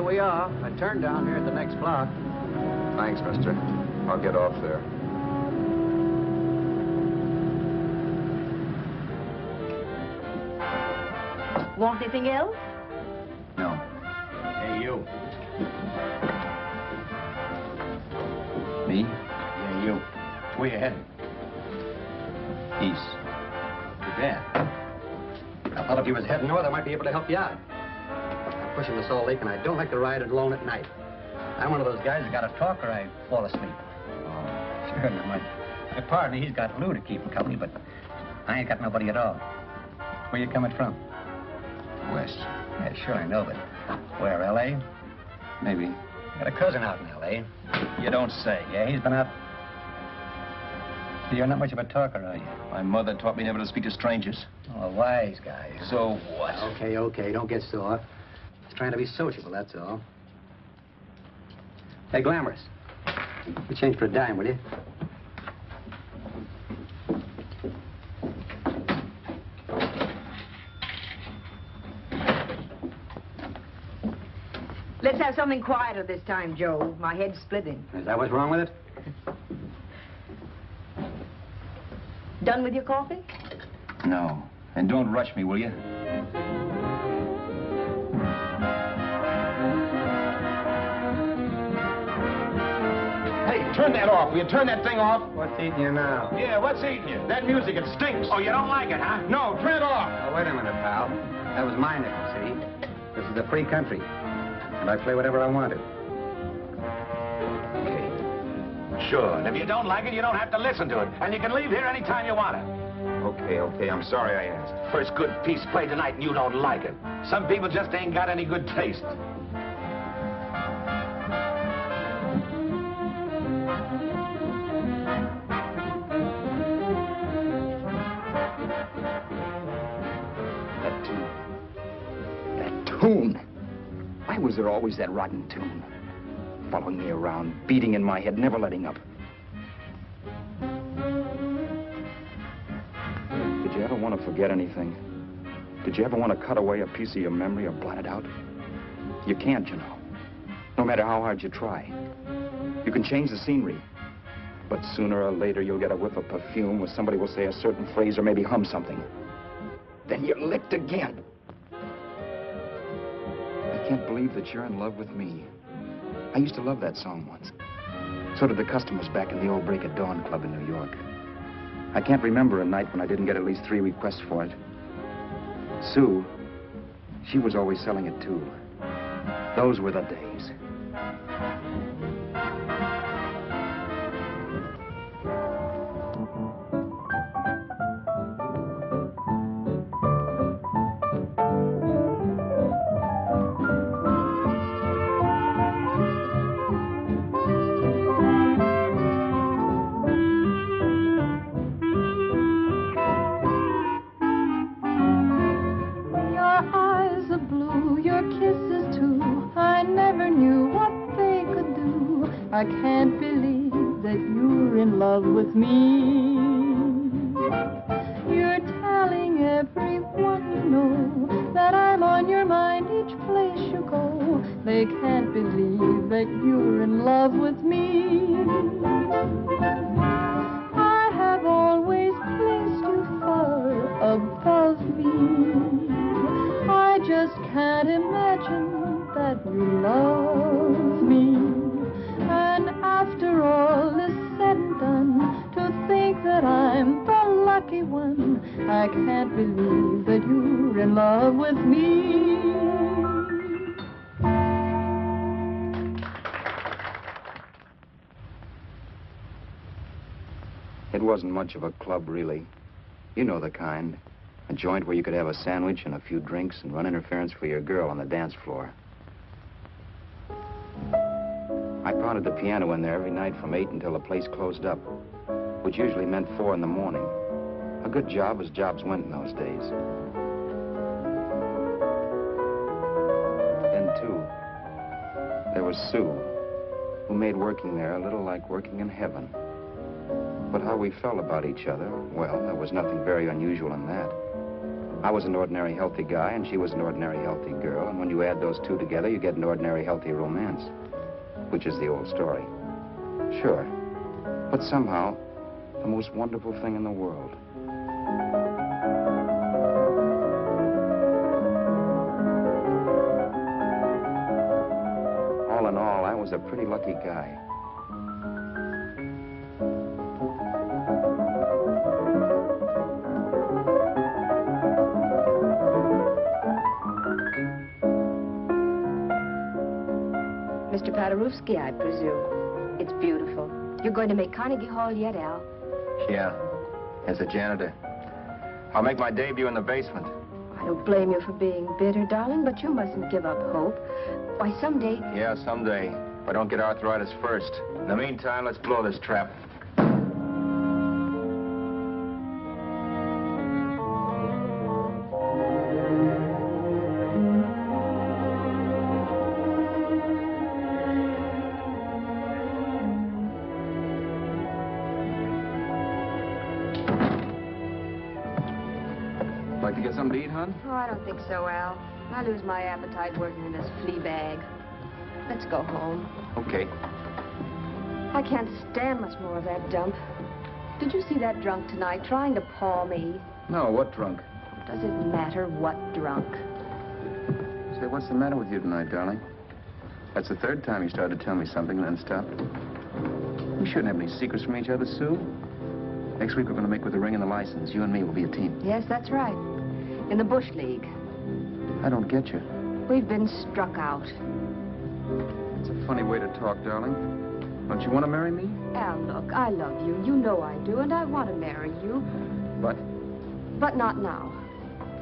here we are. I turned down here at the next block. Thanks, mister. I'll get off there. Want anything else? No. Hey, you. Me? Yeah, you. Where you heading? East. Too bad. I thought if you was heading north, I might be able to help you out. I'm pushing the Salt Lake, and I don't like to ride it alone at night. I'm one of those guys that got to talk or I fall asleep. Oh, sure, now my partner, he's got Lou to keep him company, but I ain't got nobody at all. Where you coming from? West. Yeah, sure, I know, but where, L.A.? Maybe. Got a cousin out in L.A. You don't say. Yeah, he's been out. You're not much of a talker, are you? My mother taught me never to speak to strangers. Oh, a wise guy. So what? Okay, don't get sore. Just trying to be sociable, that's all. Hey, Glamorous. You change for a dime, will you? Let's have something quieter this time, Joe. My head's splitting. Is that what's wrong with it? Done with your coffee? No. And don't rush me, will you? Hey, turn that off. Will you turn that thing off? What's eating you now? Yeah, what's eating you? That music, it stinks. Oh, you don't like it, huh? No, turn it off. Oh, wait a minute, pal. That was my nickel, see? This is a free country. And I play whatever I want to. Okay. Sure. And if you don't like it, you don't have to listen to it. And you can leave here anytime you want to. Okay. I'm sorry I asked. First good piece played tonight and you don't like it. Some people just ain't got any good taste. That tune. Why was there always that rotten tune? Following me around, beating in my head, never letting up. Did you ever want to forget anything? Did you ever want to cut away a piece of your memory or blot it out? You can't, you know. No matter how hard you try. You can change the scenery. But sooner or later, you'll get a whiff of perfume or somebody will say a certain phrase or maybe hum something. Then you're licked again. I can't believe that you're in love with me. I used to love that song once. So did the customers back in the old Break of Dawn Club in New York. I can't remember a night when I didn't get at least 3 requests for it. Sue, she was always selling it too. Those were the days. I can't believe that you're in love with me. You're telling everyone you know that I'm on your mind each place you go. They can't believe that you're in love with me. I have always placed you far above me. I just can't imagine that you love me. And after all is said and done, to think that I'm the lucky one, I can't believe that you're in love with me. It wasn't much of a club, really. You know the kind. A joint where you could have a sandwich and a few drinks and run interference for your girl on the dance floor. I pounded the piano in there every night from 8 until the place closed up, which usually meant 4 in the morning. A good job as jobs went in those days. Then, too, there was Sue, who made working there a little like working in heaven. But how we felt about each other, well, there was nothing very unusual in that. I was an ordinary healthy guy, and she was an ordinary healthy girl, and when you add those two together, you get an ordinary healthy romance, which is the old story. Sure. But somehow, the most wonderful thing in the world. All in all, I was a pretty lucky guy. Mr. Paderewski, I presume. It's beautiful. You're going to make Carnegie Hall yet, Al? Yeah, as a janitor. I'll make my debut in the basement. I don't blame you for being bitter, darling, but you mustn't give up hope. Why, someday... Yeah, someday. If I don't get arthritis first. In the meantime, let's blow this trap. Like to get something to eat, hon? Oh, I don't think so, Al. I lose my appetite working in this flea bag. Let's go home. Okay. I can't stand much more of that dump. Did you see that drunk tonight trying to paw me? No, what drunk? Does it matter what drunk? Say, what's the matter with you tonight, darling? That's the third time you started to tell me something and then stopped. We shouldn't have any secrets from each other, Sue. Next week, we're going to make with the ring and the license. You and me will be a team. Yes, that's right. In the Bush League. I don't get you. We've been struck out. It's a funny way to talk, darling. Don't you want to marry me? Al, look, I love you. You know I do, and I want to marry you. But? But not now.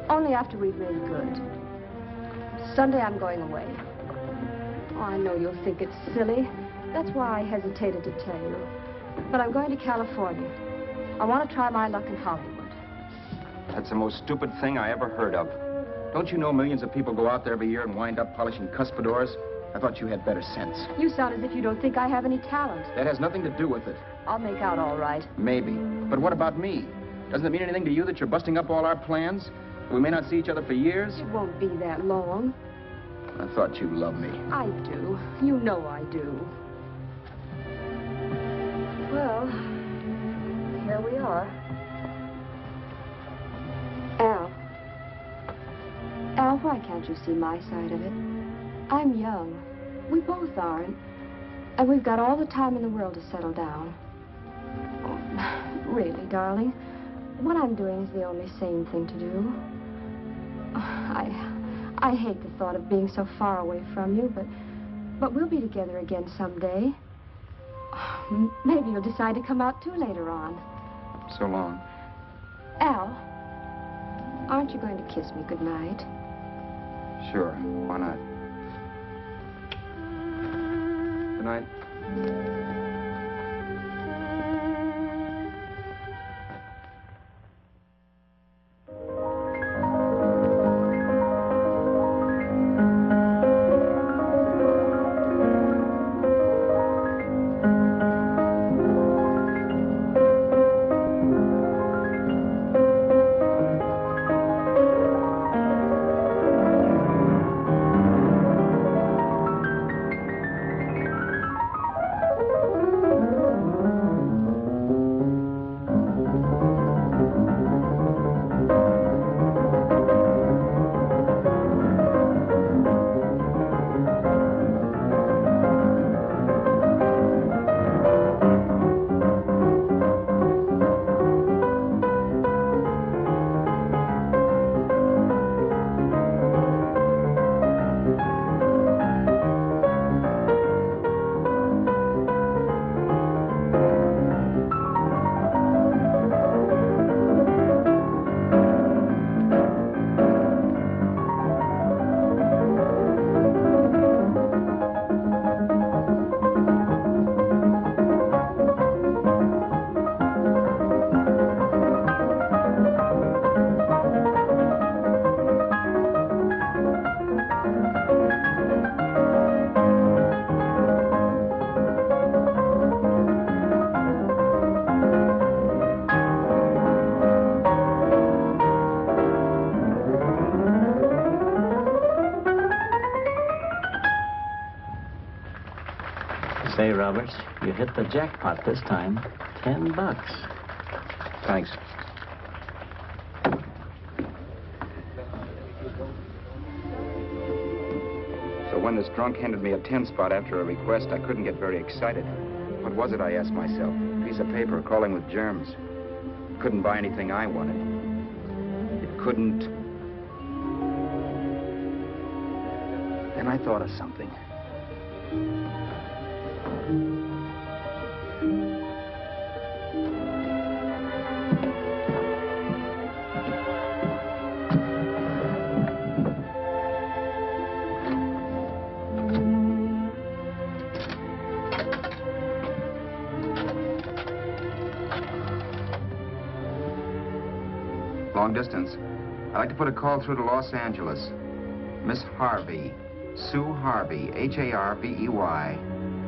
Only after we've made good. Sunday, I'm going away. Oh, I know you'll think it's silly. That's why I hesitated to tell you. But I'm going to California. I want to try my luck in Hollywood. That's the most stupid thing I ever heard of. Don't you know millions of people go out there every year and wind up polishing cuspidors? I thought you had better sense. You sound as if you don't think I have any talent. That has nothing to do with it. I'll make out all right. Maybe. But what about me? Doesn't it mean anything to you that you're busting up all our plans? We may not see each other for years? It won't be that long. I thought you loved me. I do. You know I do. Well, here we are. Al, why can't you see my side of it? I'm young. We both are, and we've got all the time in the world to settle down. Really, darling, what I'm doing is the only sane thing to do. I hate the thought of being so far away from you, but we'll be together again someday. Maybe you'll decide to come out too later on. So long. Al, aren't you going to kiss me goodnight? Sure. Why not? Good night. You hit the jackpot this time. $10. Thanks. So when this drunk handed me a 10 spot after a request, I couldn't get very excited. What was it, I asked myself? A piece of paper crawling with germs. Couldn't buy anything I wanted. It couldn't... Then I thought of something. Long distance. I'd like to put a call through to Los Angeles. Miss Harvey. Sue Harvey, Harvey.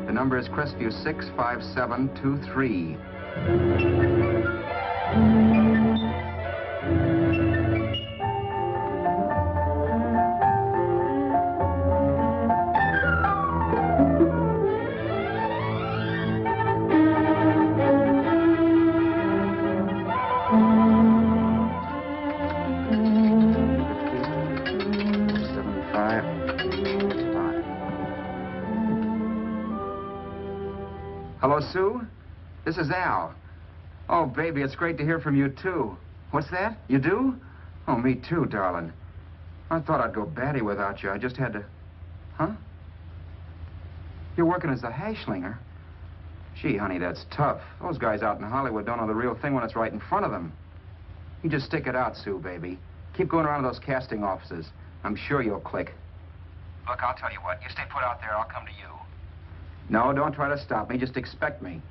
The number is Crestview 65723. Hello, Sue? This is Al. Oh, baby, it's great to hear from you, too. What's that? You do? Oh, me too, darling. I thought I'd go batty without you. I just had to... Huh? You're working as a hashlinger? Gee, honey, that's tough. Those guys out in Hollywood don't know the real thing when it's right in front of them. You just stick it out, Sue, baby. Keep going around to those casting offices. I'm sure you'll click. Look, I'll tell you what. You stay put out there, I'll come to you. No, don't try to stop me. Just expect me.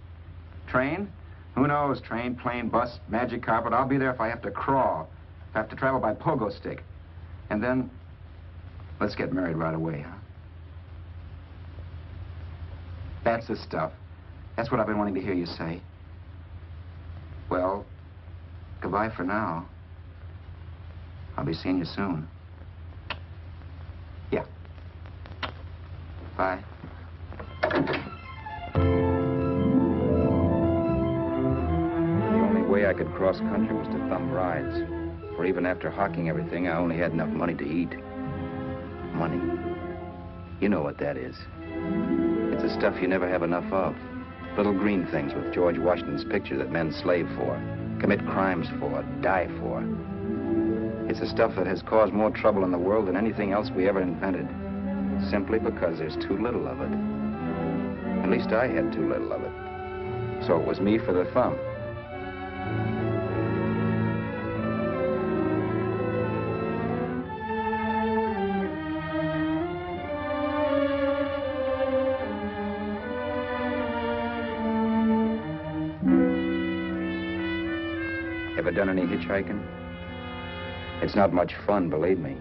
Train? Who knows? Train, plane, bus, magic carpet. I'll be there if I have to crawl. If I have to travel by pogo stick. And then, let's get married right away, huh? That's the stuff. That's what I've been wanting to hear you say. Well, goodbye for now. I'll be seeing you soon. Yeah. Bye. The only way I could cross country was to thumb rides. For even after hawking everything, I only had enough money to eat. Money. You know what that is. It's the stuff you never have enough of. Little green things with George Washington's picture that men slave for, commit crimes for, die for. It's the stuff that has caused more trouble in the world than anything else we ever invented. Simply because there's too little of it. At least I had too little of it. So it was me for the thumb. Ever done any hitchhiking? It's not much fun, believe me.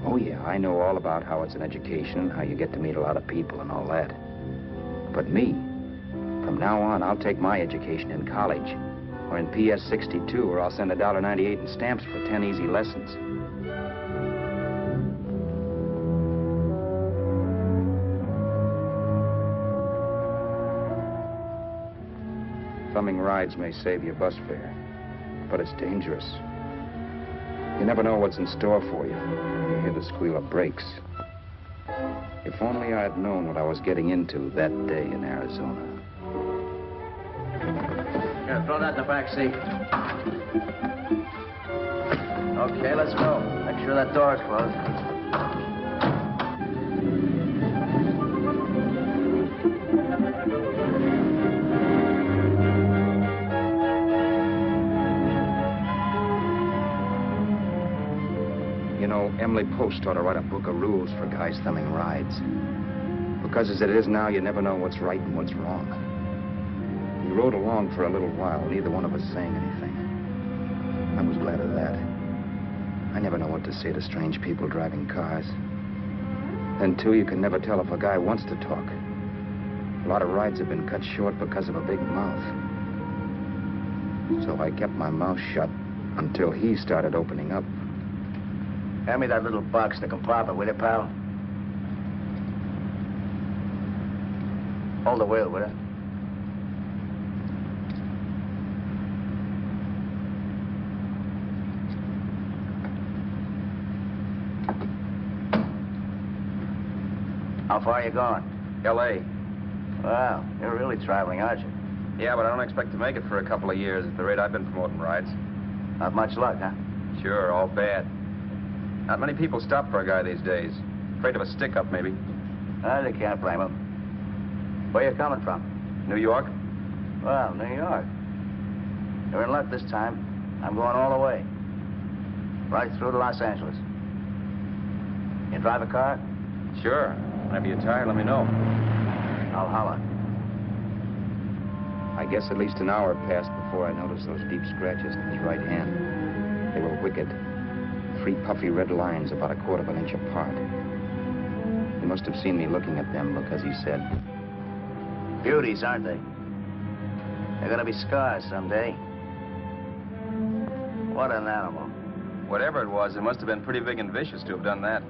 Oh, yeah, I know all about how it's an education and how you get to meet a lot of people and all that. But me, from now on, I'll take my education in college or in PS 62, or I'll send $1.98 in stamps for 10 easy lessons. Thumbing rides may save you bus fare, but it's dangerous. You never know what's in store for you. You hear the squeal of brakes. If only I had known what I was getting into that day in Arizona. Here, throw that in the back seat. Okay, let's go. Make sure that door's closed. You know, Emily Post ought to write a book of rules for guys thumbing rides. Because as it is now, you never know what's right and what's wrong. We rode along for a little while, neither one of us saying anything. I was glad of that. I never know what to say to strange people driving cars. Then, too, you can never tell if a guy wants to talk. A lot of rides have been cut short because of a big mouth. So I kept my mouth shut until he started opening up. Hand me that little box in the compartment, will you, pal? Hold the wheel, will you? How far are you going? L.A. Well, you're really traveling, aren't you? Yeah, but I don't expect to make it for a couple of years at the rate I've been promoting rides. Not much luck, huh? Sure, all bad. Not many people stop for a guy these days. Afraid of a stick-up, maybe. They can't blame him. Where you coming from? New York? Well, New York. You're in luck this time. I'm going all the way. Right through to Los Angeles. You drive a car? Sure. Whenever you're tired, let me know. I'll holler. I guess at least an hour passed before I noticed those deep scratches in his right hand. They were wicked. 3 puffy red lines about 1/4 of an inch apart. He must have seen me looking at them because he said, Beauties, aren't they? They're gonna be scars someday. What an animal. Whatever it was, it must have been pretty big and vicious to have done that.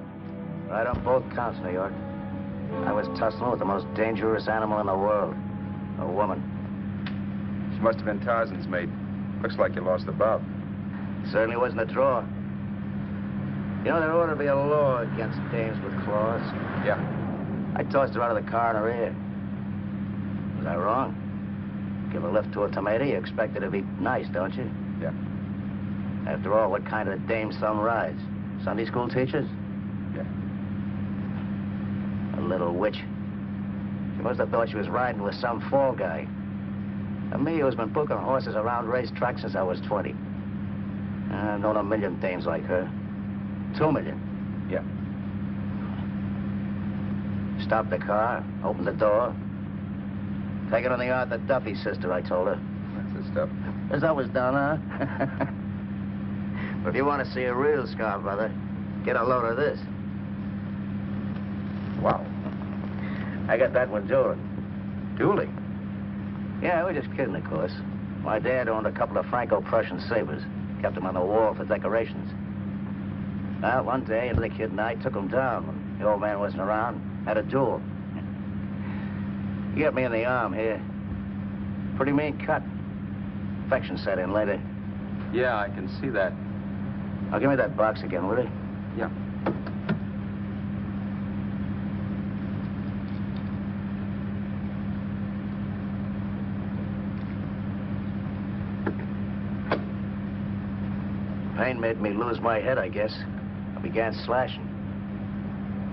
Right on both counts, New York. I was tussling with the most dangerous animal in the world. A woman. She must have been Tarzan's mate. Looks like you lost the bout. Certainly wasn't a draw. You know, there ought to be a law against dames with claws. Yeah. I tossed her out of the car in her ear. Was I wrong? Give a lift to a tomato, you expect her to be nice, don't you? Yeah. After all, what kind of dame some rides? Sunday school teachers? Yeah. A little witch. She must have thought she was riding with some fall guy. And me, who's been booking horses around racetracks since I was 20. I've known a million dames like her. 2 million. Yeah. Stopped the car, opened the door. Take it on the yard, the Duffy sister, I told her. That's the stuff. As that was done, huh? But if you want to see a real scar, brother, get a load of this. Wow. I got that one dueling. Dueling? Yeah, we're just kidding, of course. My dad owned a couple of Franco-Prussian sabers. Kept them on the wall for decorations. Well, one day, the kid and I took them down when the old man wasn't around. Had a duel. He got me in the arm here. Pretty mean cut. Infection set in later. Yeah, I can see that. Now, give me that box again, will you? Yeah. Pain made me lose my head, I guess. I began slashing.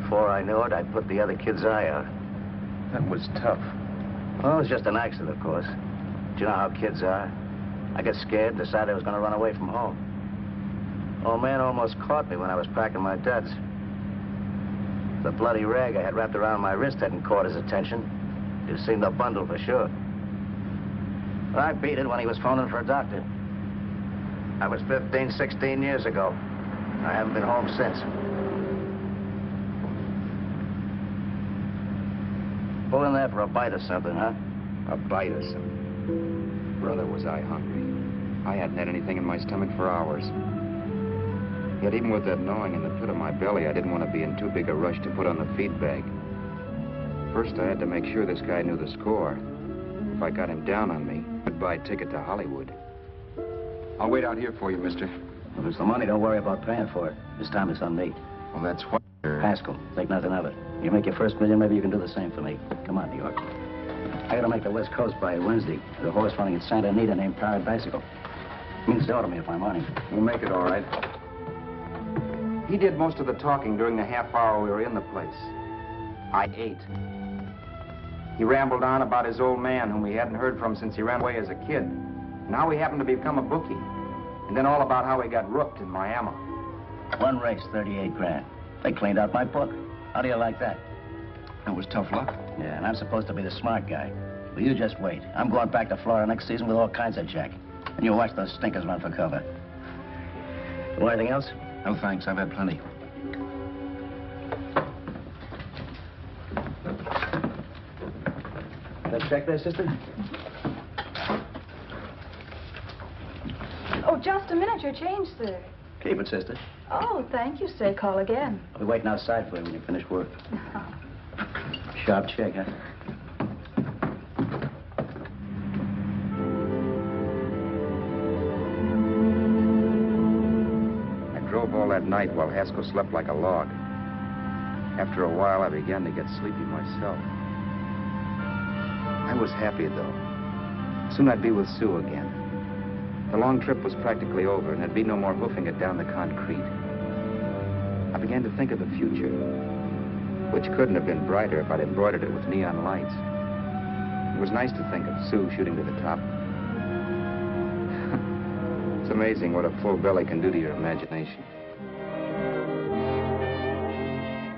Before I knew it, I'd put the other kid's eye out. That was tough. Well, it was just an accident, of course. Do you know how kids are? I got scared, decided I was going to run away from home. Old man almost caught me when I was packing my duds. The bloody rag I had wrapped around my wrist hadn't caught his attention. You'd seen the bundle for sure. But I beat it when he was phoning for a doctor. I was 15, 16 years ago. I haven't been home since. Pull in there for a bite or something, huh? a bite or something. Brother, was I hungry. I hadn't had anything in my stomach for hours. Yet even with that gnawing in the pit of my belly, I didn't want to be in too big a rush to put on the feed bag. First, I had to make sure this guy knew the score. If I got him down on me, goodbye ticket to Hollywood. I'll wait out here for you, mister. Well, there's the money. Don't worry about paying for it. This time it's on me. Well, that's what... Haskell, think nothing of it. You make your first million, maybe you can do the same for me. Come on, New York. I gotta make the West Coast by Wednesday. There's a horse running in Santa Anita named Pirate Bicycle. Means sell to me if I'm on him. We'll make it all right. He did most of the talking during the half hour we were in the place. I ate. He rambled on about his old man, whom we hadn't heard from since he ran away as a kid. And how he happened to become a bookie. And then all about how he got rooked in Miami. One race, 38 grand. They cleaned out my book. How do you like that? That was tough luck. Yeah, and I'm supposed to be the smart guy. Well, you just wait. I'm going back to Florida next season with all kinds of jack. And you watch those stinkers run for cover. Want anything else? No, thanks. I've had plenty. That check there, sister? Oh, just a minute. Your change, sir. Keep it, sister. Oh, thank you, sir. Call again. I'll be waiting outside for you when you finish work. Sharp check, huh? I drove all that night while Haskell slept like a log. After a while, I began to get sleepy myself. I was happy, though. Soon I'd be with Sue again. The long trip was practically over, and there'd be no more hoofing it down the concrete. I began to think of the future, which couldn't have been brighter if I'd embroidered it with neon lights. It was nice to think of Sue shooting to the top. It's amazing what a full belly can do to your imagination.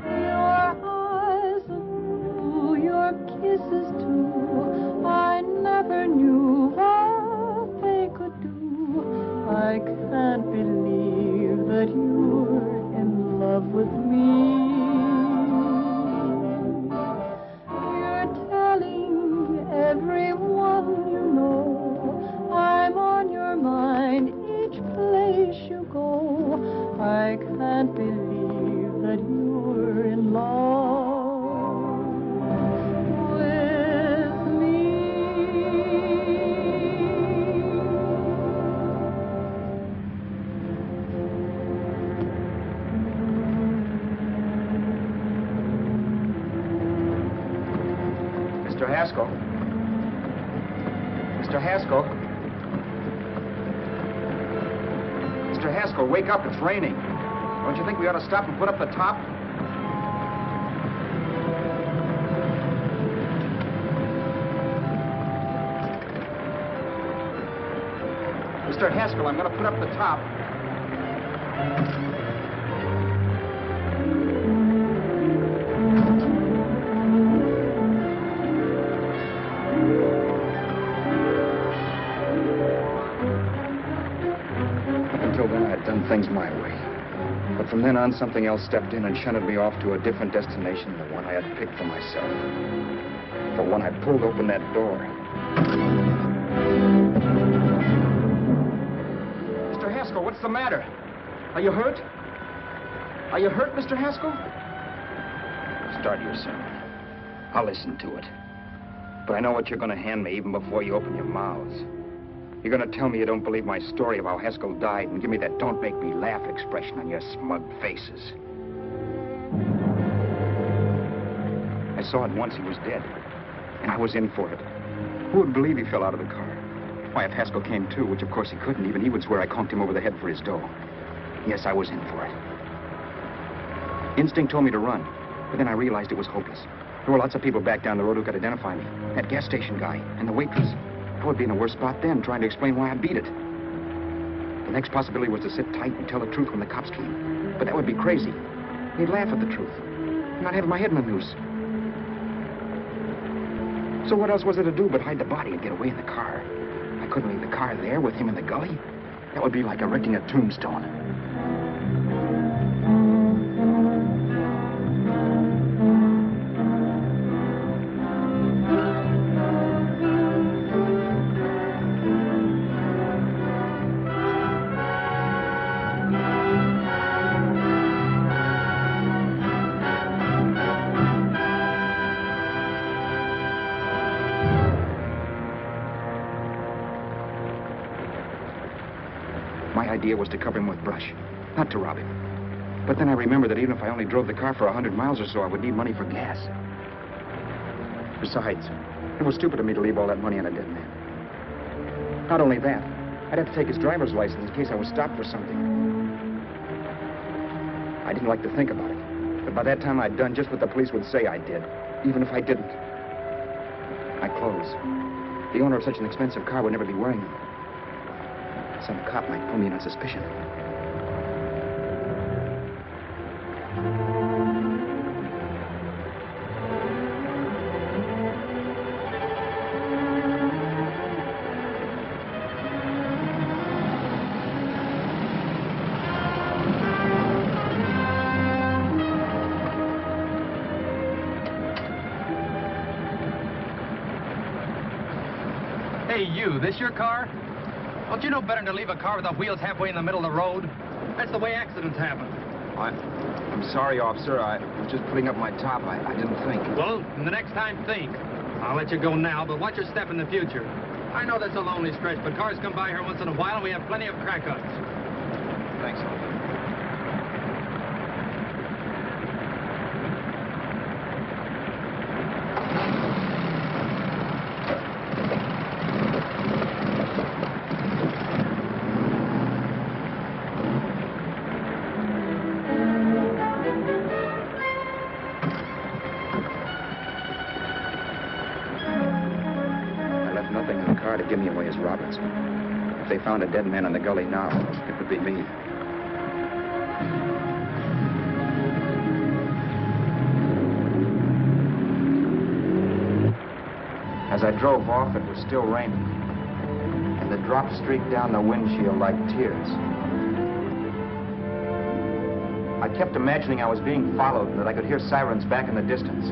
Your eyes are blue, your kisses too. I never knew what they could do. I can't believe that you're in love with me. You're telling everyone you know I'm on your mind each place you go. I can't believe that you're in love with me. Mr. Haskell? Mr. Haskell? Mr. Haskell, wake up. It's raining. Don't you think we ought to stop and put up the top? Mr. Haskell, I'm going to put up the top. Until then, I had done things my way. But from then on, something else stepped in and shunted me off to a different destination than the one I had picked for myself. For when I pulled open that door. Mr. Haskell, what's the matter? Are you hurt? Are you hurt, Mr. Haskell? Start your sermon. I'll listen to it. But I know what you're going to hand me even before you open your mouths. You're going to tell me you don't believe my story of how Haskell died and give me that don't make me laugh expression on your smug faces. I saw it once he was dead, and I was in for it. Who would believe he fell out of the car? Why, if Haskell came too, which of course he couldn't, even he would swear I conked him over the head for his dough. Yes, I was in for it. Instinct told me to run, but then I realized it was hopeless. There were lots of people back down the road who could identify me. That gas station guy and the waitress. I would be in a worse spot then, trying to explain why I beat it. The next possibility was to sit tight and tell the truth when the cops came. But that would be crazy. They'd laugh at the truth. And I'd have my head in the noose. So what else was there to do but hide the body and get away in the car? I couldn't leave the car there with him in the gully. That would be like erecting a tombstone. My idea was to cover him with brush, not to rob him. But then I remembered that even if I only drove the car for 100 miles or so, I would need money for gas. Besides, it was stupid of me to leave all that money on a dead man. Not only that, I'd have to take his driver's license in case I was stopped for something. I didn't like to think about it, but by that time I'd done just what the police would say I did, even if I didn't. My clothes. The owner of such an expensive car would never be wearing them. Some cop might pull me in on suspicion. Hey, you, this your car? Don't you know better than to leave a car with the wheels halfway in the middle of the road? That's the way accidents happen. I'm sorry, officer. I was just putting up my top. I didn't think. Well, the next time, think. I'll let you go now, but watch your step in the future. I know that's a lonely stretch, but cars come by here once in a while, and we have plenty of crack-ups. Thanks, officer. Roberts. If they found a dead man in the gully now, it would be me. As I drove off, it was still raining, and the drops streaked down the windshield like tears. I kept imagining I was being followed and that I could hear sirens back in the distance.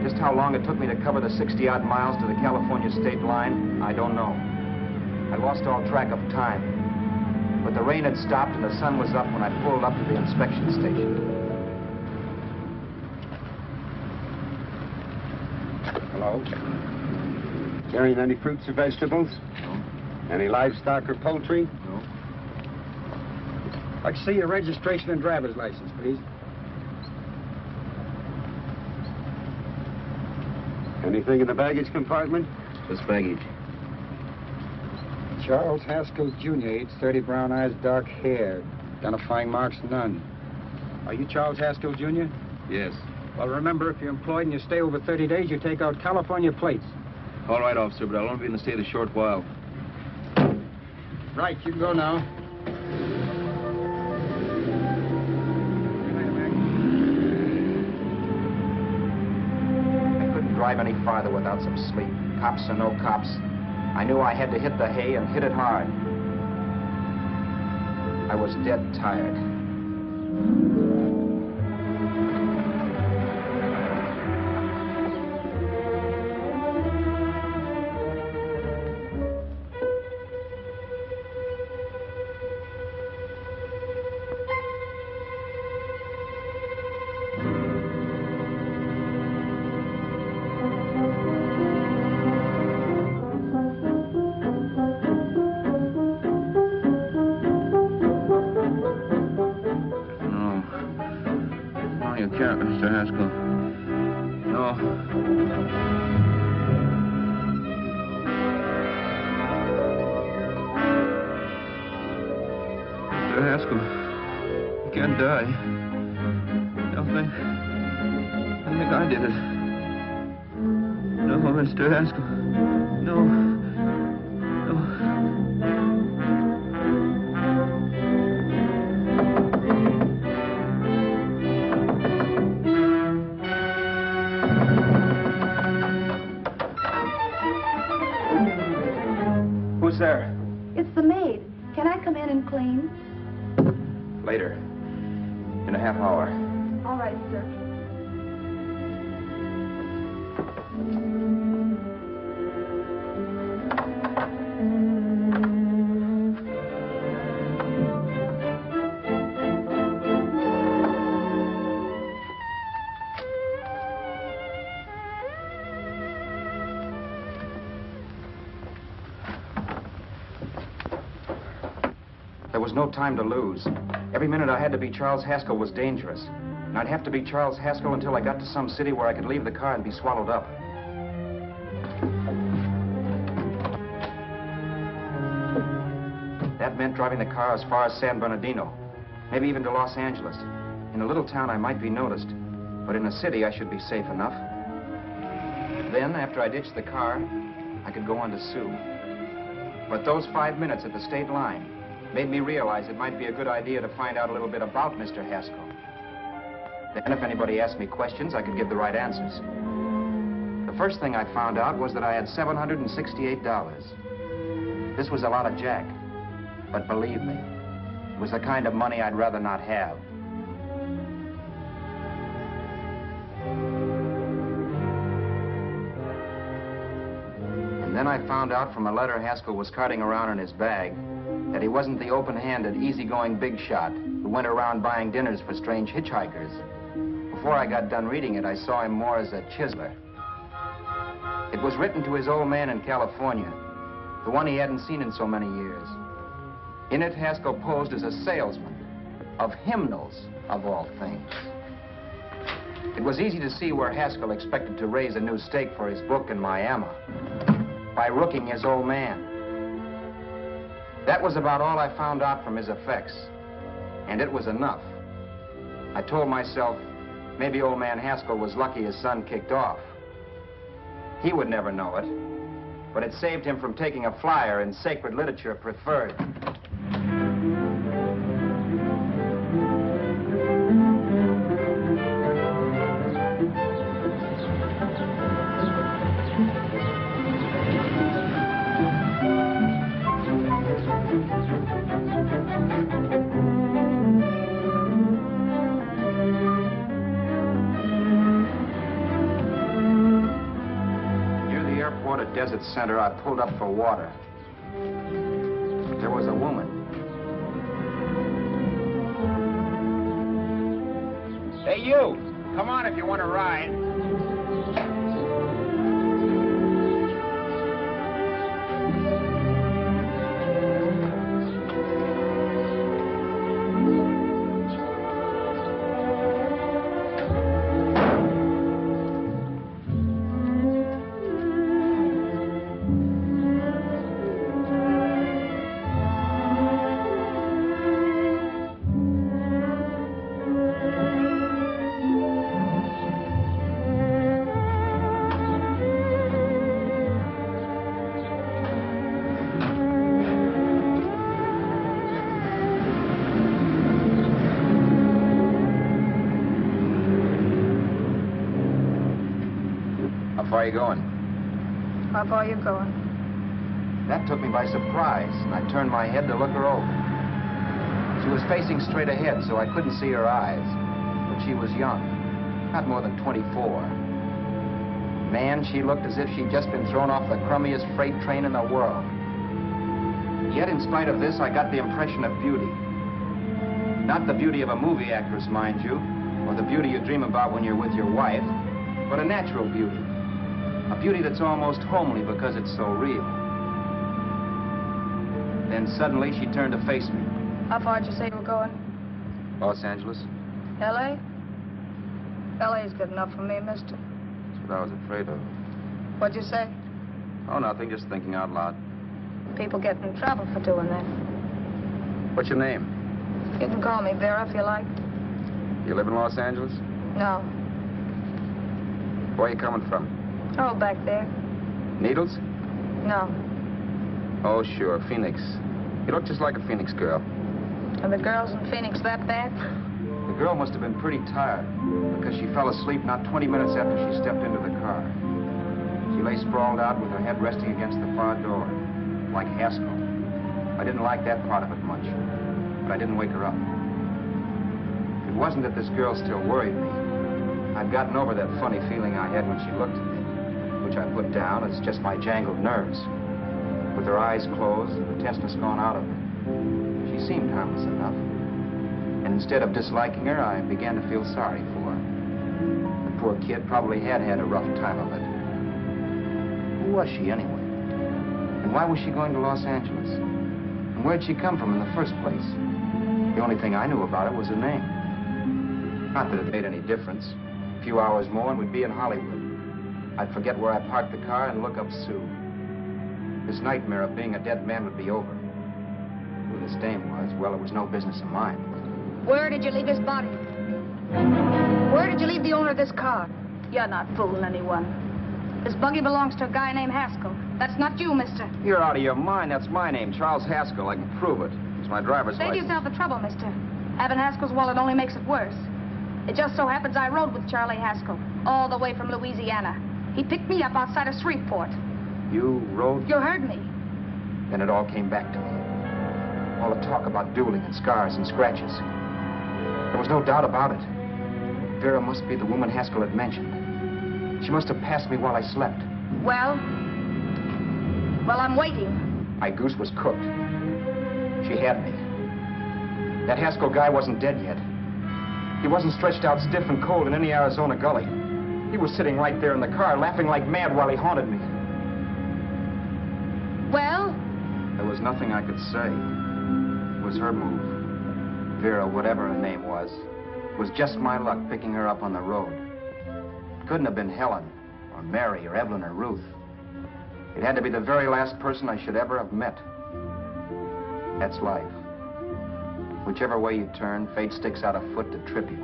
Just how long it took me to cover the 60-odd miles to the California state line, I don't know. I lost all track of time. But the rain had stopped and the sun was up when I pulled up to the inspection station. Hello? Carrying any fruits or vegetables? No. Any livestock or poultry? No. I'd see your registration and driver's license, please. Anything in the baggage compartment? Just baggage. Charles Haskell, Jr., age 30, brown eyes, dark hair. Identifying marks, none. Are you Charles Haskell, Jr.? Yes. Well, remember, if you're employed and you stay over 30 days, you take out California plates. All right, officer, but I'll only be in the state a short while. Right, you can go now. I couldn't drive any farther without some sleep. Cops or no cops, I knew I had to hit the hay and hit it hard. I was dead tired. Mr. Haskell. No. Mr. Haskell, you can't die. I think I did it. No, Mr. Haskell. No. Who's there? It's the maid. Can I come in and clean? Later. In a half hour. All right, sir. There was no time to lose. Every minute I had to be Charles Haskell was dangerous. And I'd have to be Charles Haskell until I got to some city where I could leave the car and be swallowed up. That meant driving the car as far as San Bernardino, maybe even to Los Angeles. In a little town, I might be noticed, but in a city, I should be safe enough. Then, after I ditched the car, I could go on to Sue. But those 5 minutes at the state line made me realize it might be a good idea to find out a little bit about Mr. Haskell. Then if anybody asked me questions, I could give the right answers. The first thing I found out was that I had $768. This was a lot of jack, but believe me, it was the kind of money I'd rather not have. And then I found out from a letter Haskell was carting around in his bag that he wasn't the open-handed, easygoing big shot who went around buying dinners for strange hitchhikers. Before I got done reading it, I saw him more as a chiseler. It was written to his old man in California, the one he hadn't seen in so many years. In it, Haskell posed as a salesman of hymnals, of all things. It was easy to see where Haskell expected to raise a new stake for his book in Miami by rooking his old man. That was about all I found out from his effects, and it was enough. I told myself, maybe old man Haskell was lucky his son kicked off. He would never know it, but it saved him from taking a flyer in sacred literature preferred. Desert Center, I pulled up for water. But there was a woman. Hey, you! Come on if you want to ride. How far are you going? How far are you going? That took me by surprise, and I turned my head to look her over. She was facing straight ahead, so I couldn't see her eyes. But she was young, not more than 24. Man, she looked as if she'd just been thrown off the crummiest freight train in the world. Yet, in spite of this, I got the impression of beauty. Not the beauty of a movie actress, mind you, or the beauty you dream about when you're with your wife, but a natural beauty. A beauty that's almost homely because it's so real. Then suddenly she turned to face me. How far did you say you were going? Los Angeles? L.A.? L.A.'s good enough for me, mister. That's what I was afraid of. What'd you say? Oh, nothing, just thinking out loud. People get in trouble for doing that. What's your name? You can call me Vera if you like. You live in Los Angeles? No. Where are you coming from? Oh, back there. Needles? No. Oh, sure, Phoenix. You look just like a Phoenix girl. Are the girls in Phoenix that bad? The girl must have been pretty tired because she fell asleep not 20 minutes after she stepped into the car. She lay sprawled out with her head resting against the far door, like Haskell. I didn't like that part of it much, but I didn't wake her up. It wasn't that this girl still worried me. I'd gotten over that funny feeling I had when she looked at me, which I put down as just my jangled nerves. With her eyes closed and the tenseness gone out of her, she seemed harmless enough. And instead of disliking her, I began to feel sorry for her. The poor kid probably had had a rough time of it. Who was she, anyway? And why was she going to Los Angeles? And where'd she come from in the first place? The only thing I knew about her was her name. Not that it made any difference. A few hours more and we'd be in Hollywood. I'd forget where I parked the car and look up Sue. This nightmare of being a dead man would be over. Who this dame was, well, it was no business of mine. Where did you leave his body? Where did you leave the owner of this car? You're not fooling anyone. This buggy belongs to a guy named Haskell. That's not you, mister. You're out of your mind. That's my name, Charles Haskell. I can prove it. It's my driver's Save license. yourself the trouble, mister. Having Haskell's wallet only makes it worse. It just so happens I rode with Charlie Haskell, all the way from Louisiana. He picked me up outside of Shreveport. You rode? You heard me. Then it all came back to me. All the talk about dueling and scars and scratches. There was no doubt about it. Vera must be the woman Haskell had mentioned. She must have passed me while I slept. Well, I'm waiting. My goose was cooked. She had me. That Haskell guy wasn't dead yet. He wasn't stretched out stiff and cold in any Arizona gully. He was sitting right there in the car, laughing like mad while he haunted me. Well? There was nothing I could say. It was her move. Vera, whatever her name was just my luck picking her up on the road. It couldn't have been Helen, or Mary, or Evelyn, or Ruth. It had to be the very last person I should ever have met. That's life. Whichever way you turn, fate sticks out a foot to trip you.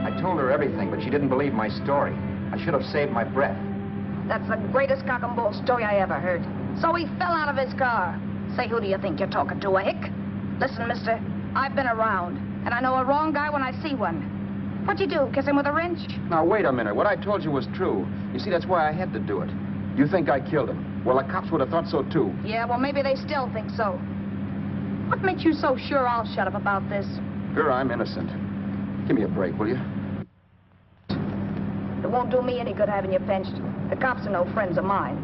I told her everything, but she didn't believe my story. I should have saved my breath. That's the greatest cock and bull story I ever heard. So he fell out of his car. Say, who do you think you're talking to, a hick? Listen, mister, I've been around, and I know a wrong guy when I see one. What'd you do, kiss him with a wrench? Now, wait a minute. What I told you was true. You see, that's why I had to do it. You think I killed him. Well, the cops would have thought so, too. Yeah, well, maybe they still think so. What makes you so sure I'll shut up about this? Sure, I'm innocent. Give me a break, will you? It won't do me any good having you pinched. The cops are no friends of mine.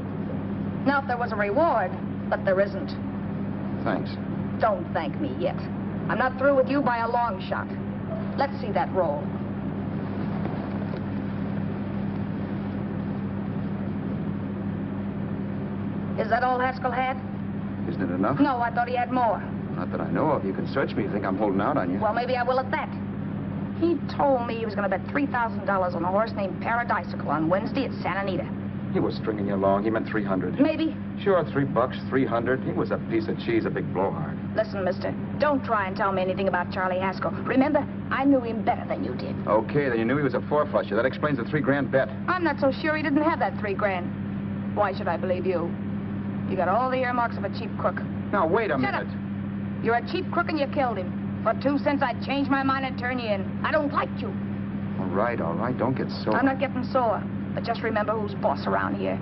Now, if there was a reward, but there isn't. Thanks. Don't thank me yet. I'm not through with you by a long shot. Let's see that roll. Is that all Haskell had? Isn't it enough? No, I thought he had more. Not that I know of. You can search me if you think I'm holding out on you. Well, maybe I will at that. He told me he was going to bet $3,000 on a horse named Paradisical on Wednesday at Santa Anita. He was stringing you along. He meant 300. Maybe. Sure, $3, 300. He was a piece of cheese, a big blowhard. Listen, mister, don't try and tell me anything about Charlie Haskell. Remember, I knew him better than you did. Okay, then you knew he was a four-flusher. That explains the $3,000 bet. I'm not so sure he didn't have that $3,000. Why should I believe you? You got all the earmarks of a cheap crook. Now, wait a Shut minute. up. You're a cheap crook and you killed him. For 2 cents, I'd change my mind and turn you in. I don't like you. All right. Don't get sore. I'm not getting sore. But just remember who's boss around here.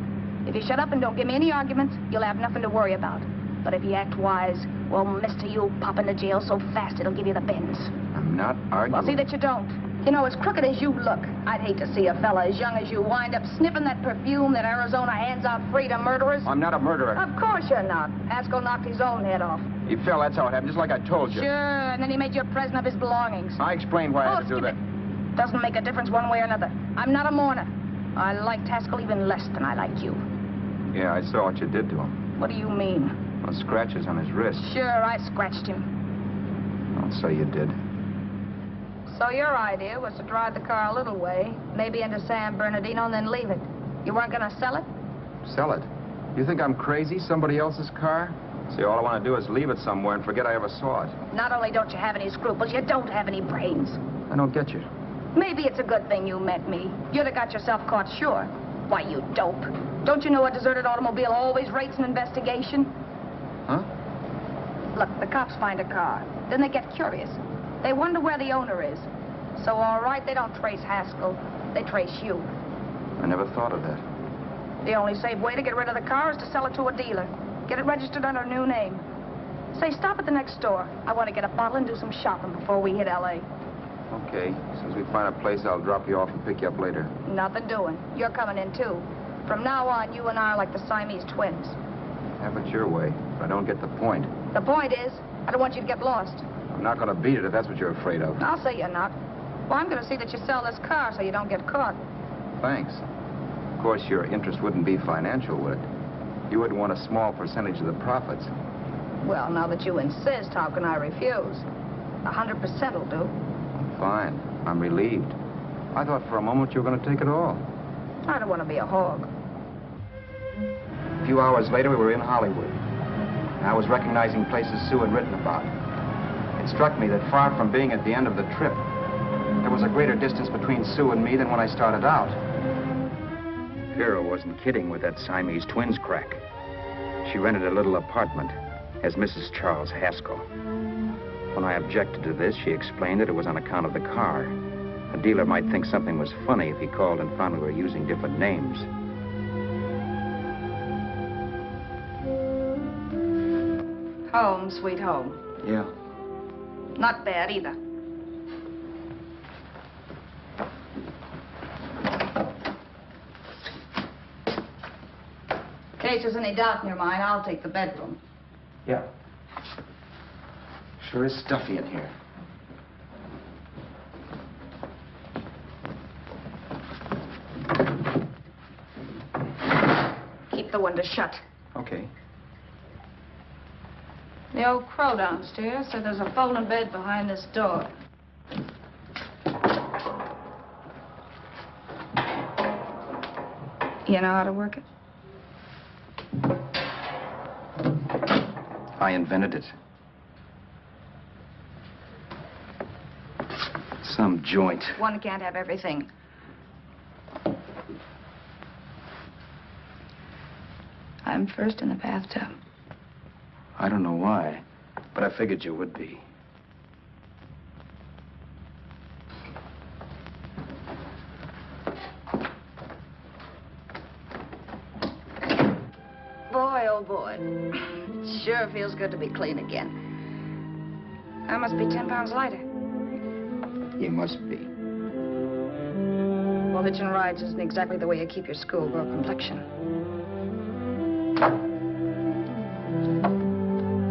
If you shut up and don't give me any arguments, you'll have nothing to worry about. But if you act wise, well, mister, you'll pop into jail so fast it'll give you the bends. I'm not arguing. Well, see that you don't. You know, as crooked as you look, I'd hate to see a fella as young as you wind up sniffing that perfume that Arizona hands out free to murderers. I'm not a murderer. Of course you're not. Haskell knocked his own head off. He fell, that's how it happened, just like I told you. Sure, and then he made you a present of his belongings. I explained why I had to do skip that. it. Doesn't make a difference one way or another. I'm not a mourner. I liked Haskell even less than I like you. Yeah, I saw what you did to him. What do you mean? Well, scratches on his wrist. Sure, I scratched him. I'll say you did. So your idea was to drive the car a little way, maybe into San Bernardino, and then leave it. You weren't going to sell it? Sell it? You think I'm crazy? Somebody else's car? See, all I want to do is leave it somewhere and forget I ever saw it. Not only don't you have any scruples, you don't have any brains. I don't get you. Maybe it's a good thing you met me. You'd have got yourself caught, sure. Why, you dope. Don't you know a deserted automobile always rates an investigation? Huh? Look, the cops find a car. Then they get curious. They wonder where the owner is. So, all right, they don't trace Haskell. They trace you. I never thought of that. The only safe way to get rid of the car is to sell it to a dealer. Get it registered under a new name. Say, stop at the next store. I want to get a bottle and do some shopping before we hit L.A. Okay. As soon as we find a place, I'll drop you off and pick you up later. Nothing doing. You're coming in, too. From now on, you and I are like the Siamese twins. Have it your way, but I don't get the point. The point is, I don't want you to get lost. I'm not going to beat it if that's what you're afraid of. I'll say you're not. Well, I'm going to see that you sell this car so you don't get caught. Thanks. Of course, your interest wouldn't be financial, would it? You wouldn't want a small percentage of the profits. Well, now that you insist, how can I refuse? 100% will do. Fine. I'm relieved. I thought for a moment you were going to take it all. I don't want to be a hog. A few hours later, we were in Hollywood. And I was recognizing places Sue had written about. It struck me that far from being at the end of the trip, there was a greater distance between Sue and me than when I started out. Vera wasn't kidding with that Siamese twins crack. She rented a little apartment as Mrs. Charles Haskell. When I objected to this, she explained that it was on account of the car. A dealer might think something was funny if he called and found we were using different names. Home, sweet home. Yeah. Not bad, either. In case there's any doubt in your mind, I'll take the bedroom. Yeah. Sure is stuffy in here. Keep the window shut. Okay. The old crow downstairs said there's a folding bed behind this door. You know how to work it? I invented it. Some joint. One can't have everything. I'm first in the bathtub. I don't know why, but I figured you would be. Boy, oh boy. It sure feels good to be clean again. I must be 10 pounds lighter. You must be. Well, hitching rides isn't exactly the way you keep your schoolgirl complexion.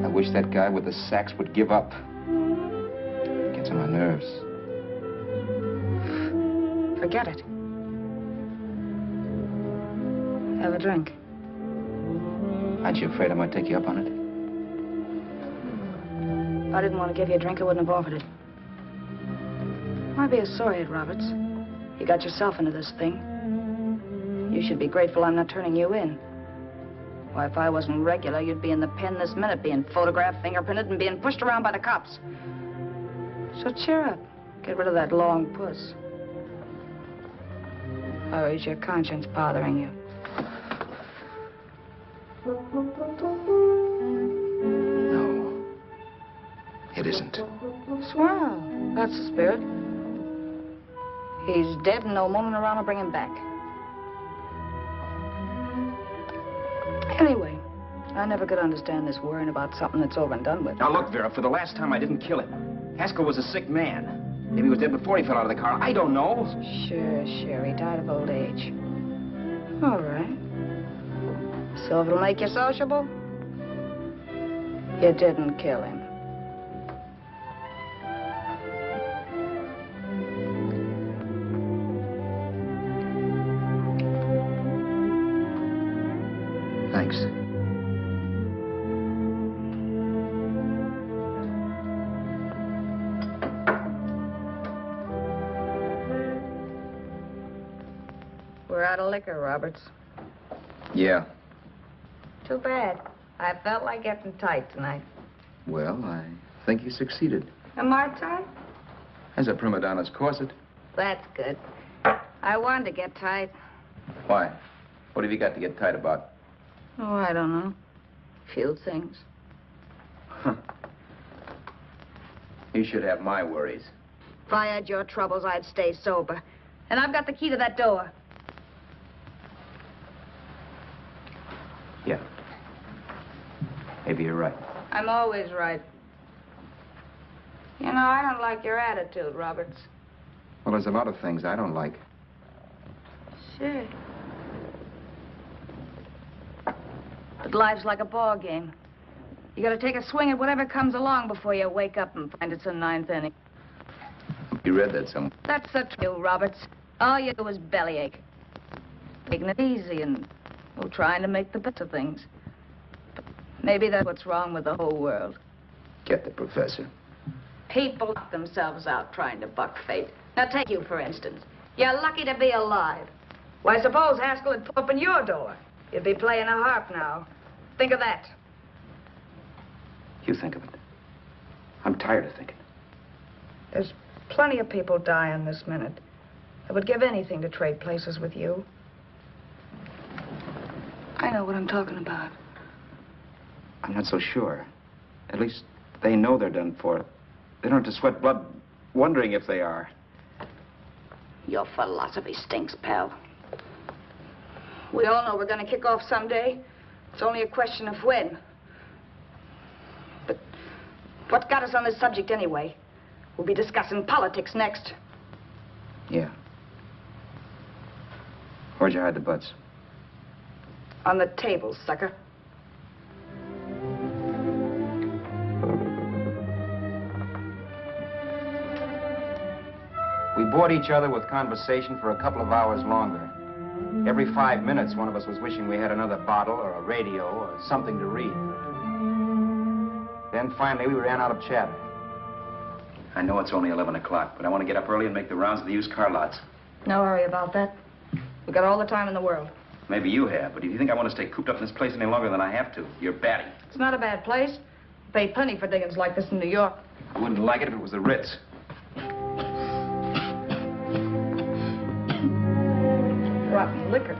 I wish that guy with the sacks would give up. Gets on my nerves. Forget it. Have a drink. Aren't you afraid I might take you up on it? If I didn't want to give you a drink, I wouldn't have offered it. Why be a sorehead, Roberts? You got yourself into this thing. You should be grateful I'm not turning you in. Why, if I wasn't regular, you'd be in the pen this minute, being photographed, fingerprinted, and being pushed around by the cops. So cheer up. Get rid of that long puss. Or is your conscience bothering you? No. It isn't. Swell. That's the spirit. He's dead and no woman around to bring him back. Anyway, I never could understand this worrying about something that's over and done with. Now, look, Vera, for the last time, I didn't kill him. Haskell was a sick man. Maybe he was dead before he fell out of the car. I don't know. Sure, he died of old age. All right. So if it'll make you sociable, you didn't kill him. Thanks. We're out of liquor, Roberts. Yeah. Too bad. I felt like getting tight tonight. Well, I think you succeeded. Am I tight? As a prima donna's corset. That's good. I wanted to get tight. Why? What have you got to get tight about? Oh, I don't know. Few things. Huh. You should have my worries. If I had your troubles, I'd stay sober. And I've got the key to that door. Yeah. Maybe you're right. I'm always right. You know, I don't like your attitude, Roberts. Well, there's a lot of things I don't like. Sure. But life's like a ball game. You gotta take a swing at whatever comes along before you wake up and find it's a ninth inning. You read that somewhere. That's the truth, Roberts. All you do is bellyache. Taking it easy and, well, trying to make the best of things. But maybe that's what's wrong with the whole world. Get the professor. People knock themselves out trying to buck fate. Now, take you, for instance. You're lucky to be alive. Why, suppose Haskell had opened your door. You'd be playing a harp now. Think of that. You think of it. I'm tired of thinking. There's plenty of people dying this minute. I would give anything to trade places with you. I know what I'm talking about. I'm not so sure. At least they know they're done for. They don't have to sweat blood wondering if they are. Your philosophy stinks, pal. We all know we're going to kick off someday. It's only a question of when. But what got us on this subject anyway? We'll be discussing politics next. Yeah. Where'd you hide the butts? On the table, sucker. We bored each other with conversation for a couple of hours longer. Every 5 minutes, one of us was wishing we had another bottle or a radio or something to read. Then finally, we ran out of chatter. I know it's only 11 o'clock, but I want to get up early and make the rounds of the used car lots. No hurry about that. We've got all the time in the world. Maybe you have, but if you think I want to stay cooped up in this place any longer than I have to, you're batty. It's not a bad place. Paid plenty for diggings like this in New York. I wouldn't like it if it was the Ritz. rotten liquor.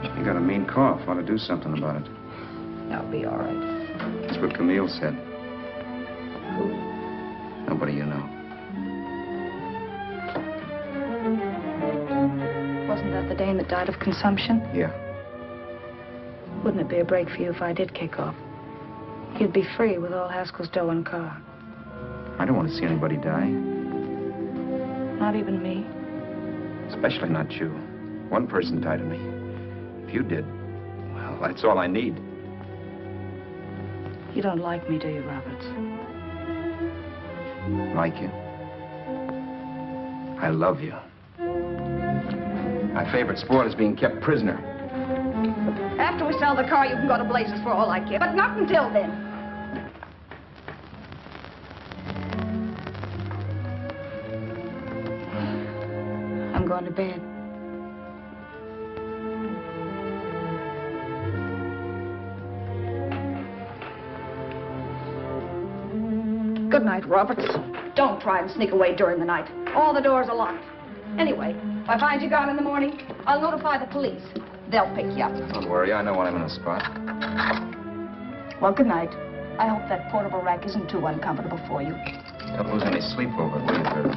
You got a mean cough. Ought to do something about it. I'll be all right. That's what Camille said. Who? Nobody you know. Wasn't that the dame that died of consumption? Yeah. Wouldn't it be a break for you if I did kick off? You'd be free with all Haskell's dough and car. I don't want to see anybody die. Not even me. Especially not you. One person died of me. If you did, well, that's all I need. You don't like me, do you, Roberts? Like you? I love you. My favorite sport is being kept prisoner. After we sell the car, you can go to blazes for all I care. But not until then. I'm going to bed. Good night, Roberts. Don't try and sneak away during the night. All the doors are locked. Anyway, if I find you gone in the morning, I'll notify the police. They'll pick you up. Don't worry, I know when I'm in a spot. Well, good night. I hope that portable rack isn't too uncomfortable for you. Don't lose any sleep over it, will you, Vera?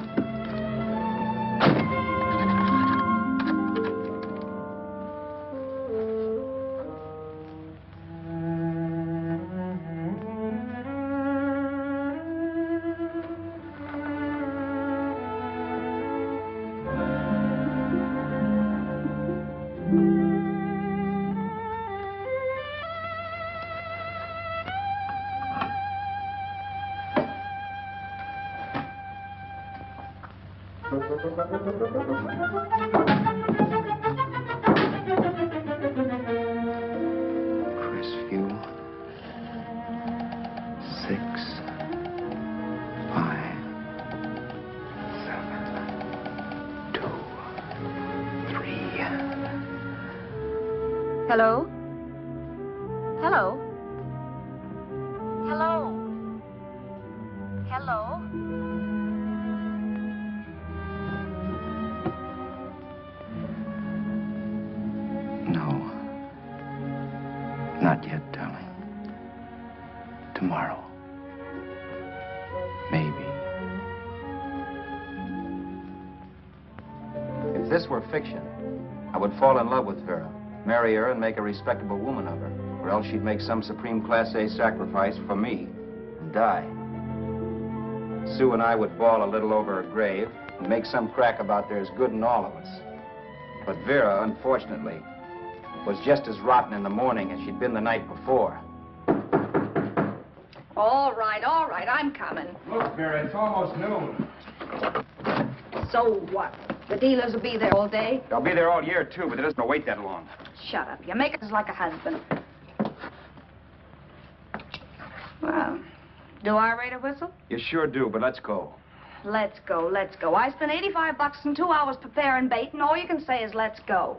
Crestview. 6, 5, 7, 2, 3. Hello? Hello? Hello? Hello? No. Not yet, darling. Tomorrow. Maybe. If this were fiction, I would fall in love with Vera, marry her, and make a respectable woman of her. Or else she'd make some supreme Class A sacrifice for me and die. Sue and I would bawl a little over her grave and make some crack about there's good in all of us. But Vera, unfortunately, was just as rotten in the morning as she'd been the night before. All right, I'm coming. Look, Vera, it's almost noon. So what? The dealers will be there all day? They'll be there all year, too, but it doesn't wait that long. Shut up. You make it like a husband. Well, do I rate a whistle? You sure do, but let's go. Let's go, let's go. I spent $85 and 2 hours preparing bait, and all you can say is let's go.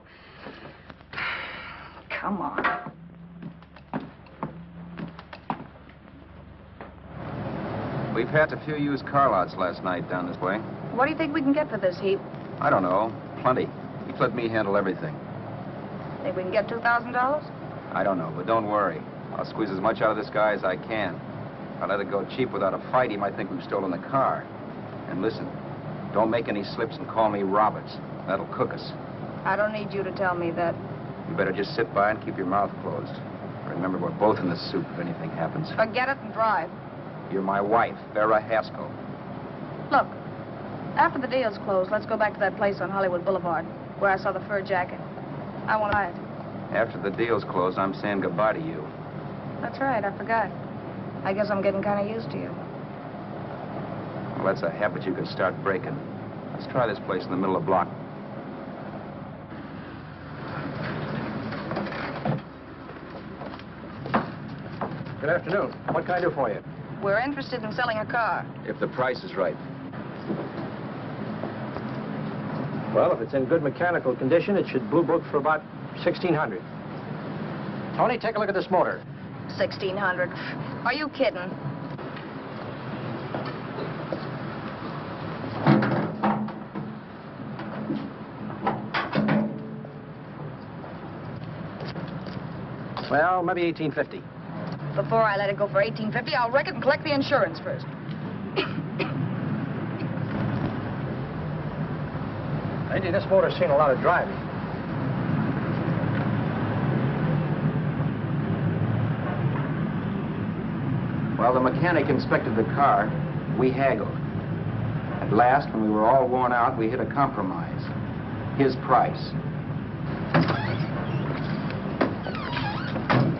Come on. We've had a few used car lots last night down this way. What do you think we can get for this heap? I don't know. Plenty. Just let me handle everything. Think we can get $2,000? I don't know, but don't worry. I'll squeeze as much out of this guy as I can. If I let it go cheap without a fight, he might think we've stolen the car. And listen, don't make any slips and call me Roberts. That'll cook us. I don't need you to tell me that. You better just sit by and keep your mouth closed. Remember, we're both in the soup if anything happens. Forget it and drive. You're my wife, Vera Haskell. Look, after the deal's closed, let's go back to that place on Hollywood Boulevard where I saw the fur jacket. I want to buy it. After the deal's closed, I'm saying goodbye to you. That's right, I forgot. I guess I'm getting kind of used to you. Well, that's a habit you could start breaking. Let's try this place in the middle of the block. Good afternoon. What can I do for you? We're interested in selling a car. If the price is right. Well, if it's in good mechanical condition, it should blue book for about $1,600. Tony, take a look at this motor. 1,600. Are you kidding? Well, maybe 1850. Before I let it go for 1850, I'll wreck it and collect the insurance first. Lady, this motor's seen a lot of driving. Well, the mechanic inspected the car. We haggled. At last, when we were all worn out, we hit a compromise. His price.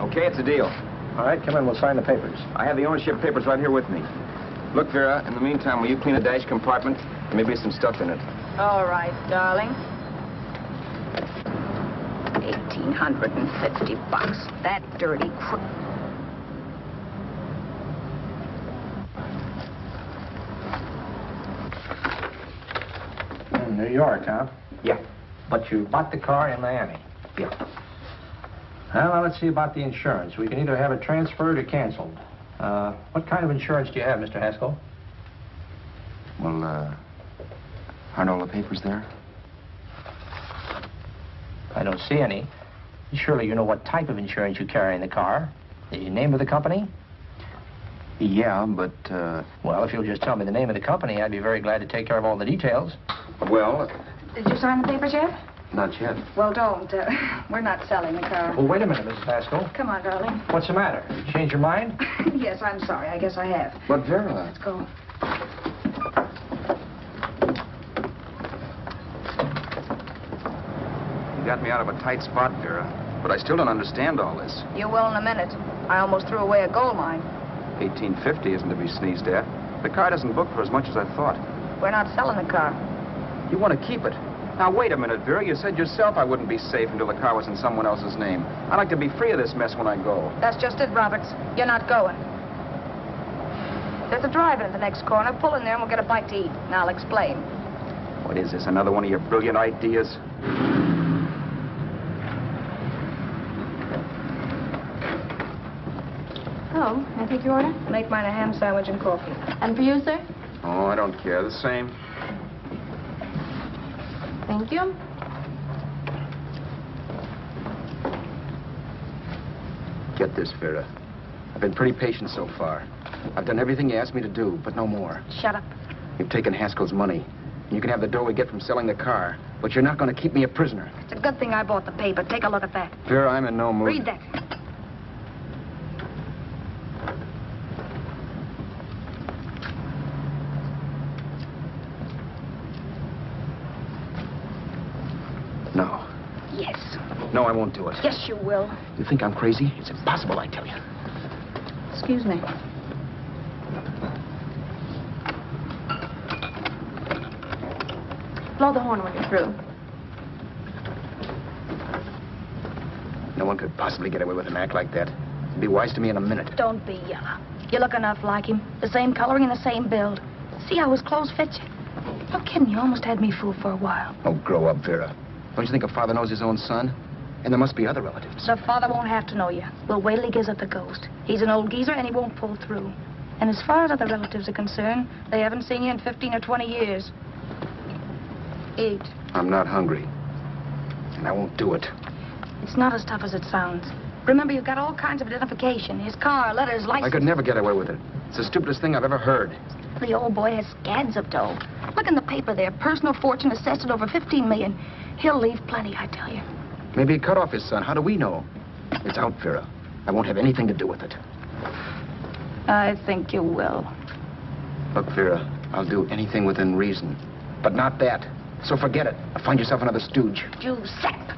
Okay, it's a deal. All right, come in. We'll sign the papers. I have the ownership papers right here with me. Look, Vera, in the meantime, will you clean the dash compartment? There may be some stuff in it. All right, darling. $1,850. That dirty crook. New York, huh? Yeah. But you bought the car in Miami. Yeah. Well, now let's see about the insurance. We can either have it transferred or canceled. What kind of insurance do you have, Mr. Haskell? Well, aren't all the papers there? I don't see any. Surely you know what type of insurance you carry in the car. The name of the company? Yeah, but, Well, if you'll just tell me the name of the company, I'd be very glad to take care of all the details. well, Did you sign the papers yet? not yet. Well, don't. We're not selling the car. Well, wait a minute, Mrs. Haskell. Come on, darling. What's the matter? Change your mind? Yes, I'm sorry. I guess I have. But, Vera... Let's go. You got me out of a tight spot, Vera. But I still don't understand all this. You will in a minute. I almost threw away a gold mine. 1850 isn't to be sneezed at. The car doesn't book for as much as I thought. We're not selling the car. You want to keep it. Now, wait a minute, Vera. You said yourself I wouldn't be safe until the car was in someone else's name. I'd like to be free of this mess when I go. That's just it, Roberts. You're not going. There's a drive-in at the next corner. Pull in there and we'll get a bite to eat. And I'll explain. What is this, another one of your brilliant ideas? Oh, I take your order? Make mine a ham sandwich and coffee. And for you, sir? Oh, I don't care. The same. Thank you. Get this, Vera. I've been pretty patient so far. I've done everything you asked me to do, but no more. Shut up. You've taken Haskell's money. And you can have the dough we get from selling the car, but you're not going to keep me a prisoner. It's a good thing I bought the paper. Take a look at that. Vera, I'm in no mood. Read that. No. Yes. No, I won't do it. Yes, you will. You think I'm crazy? It's impossible, I tell you. Excuse me. Blow the horn when you're through. No one could possibly get away with an act like that. It'd be wise to me in a minute. Don't be yellow. You look enough like him. The same coloring and the same build. See how his clothes fit you? No kidding, you almost had me fooled for a while. Oh, grow up, Vera. Don't you think a father knows his own son? And there must be other relatives. The father won't have to know you. We'll wait till he gives up the ghost. He's an old geezer and he won't pull through. And as far as other relatives are concerned, they haven't seen you in 15 or 20 years. Eat. I'm not hungry. And I won't do it. It's not as tough as it sounds. Remember, you've got all kinds of identification. His car, letters, license. I could never get away with it. It's the stupidest thing I've ever heard. The old boy has scads of dough. Look in the paper there. Personal fortune assessed at over $15 million. He'll leave plenty, I tell you. Maybe he cut off his son. How do we know? It's out, Vera. I won't have anything to do with it. I think you will. Look, Vera, I'll do anything within reason. But not that. So forget it. Or find yourself another stooge. You sap.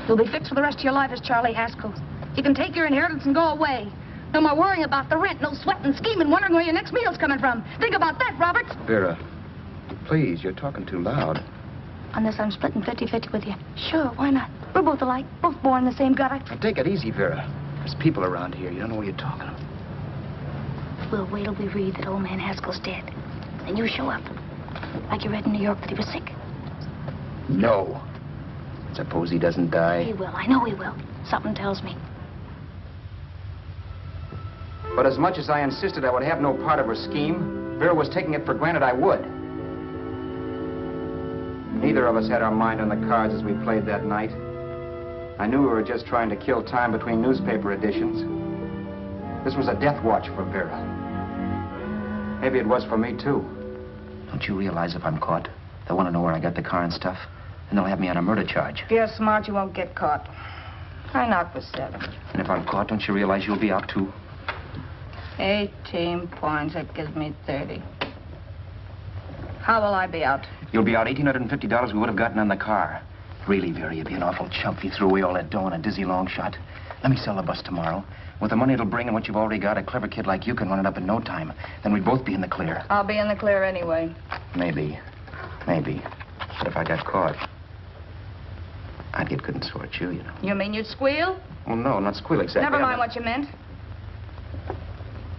You'll be fixed for the rest of your life as Charlie Haskell. You can take your inheritance and go away. No more worrying about the rent, no sweating, scheming, wondering where your next meal's coming from. Think about that, Roberts. Vera, please, you're talking too loud. On this, I'm splitting 50-50 with you. Sure, why not? We're both alike, both born in the same gutter. Now, take it easy, Vera. There's people around here. You don't know what you're talking about. We'll wait till we read that old man Haskell's dead. Then you show up. Like you read in New York that he was sick. No. Suppose he doesn't die. He will. I know he will. Something tells me. But as much as I insisted I would have no part of her scheme, Vera was taking it for granted I would. Neither of us had our mind on the cards as we played that night. I knew we were just trying to kill time between newspaper editions. This was a death watch for Vera. Maybe it was for me, too. Don't you realize if I'm caught, they'll want to know where I got the car and stuff, and they'll have me on a murder charge. If you're smart, you won't get caught. I knock for 7. And if I'm caught, don't you realize you'll be out, too? 18 points. That gives me 30. How will I be out? You'll be out $1,850 we would have gotten on the car. Really, Vera, you'd be an awful chump if you threw away all that dough on a dizzy long shot. Let me sell the bus tomorrow. With the money it'll bring and what you've already got, a clever kid like you can run it up in no time. Then we'd both be in the clear. I'll be in the clear anyway. Maybe. Maybe. But if I got caught, I'd get good and sore at you, you know. You mean you'd squeal? Well, no, not squeal exactly. Never mind what you meant.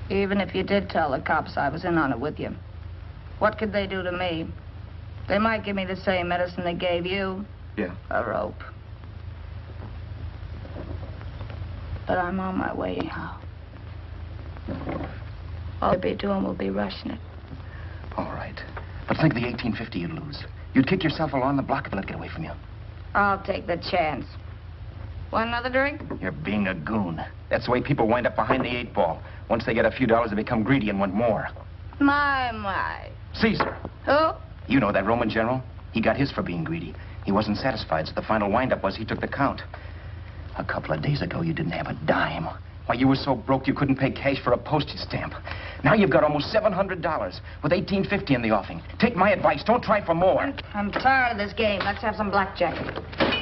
Even if you did tell the cops I was in on it with you, what could they do to me? They might give me the same medicine they gave you. Yeah. A rope. But I'm on my way now. All they'll be doing will be rushing it. All right. But think of the $1,850 you'd lose. You'd kick yourself along the block if they let it get away from you. I'll take the chance. Want another drink? You're being a goon. That's the way people wind up behind the 8 ball. Once they get a few dollars, they become greedy and want more. My. Caesar. Who? You know that Roman general? He got his for being greedy. He wasn't satisfied, so the final wind-up was he took the count. A couple of days ago, you didn't have a dime. Why, you were so broke you couldn't pay cash for a postage stamp. Now you've got almost $700 with $1,850 in the offing. Take my advice. Don't try for more. I'm tired of this game. Let's have some blackjack.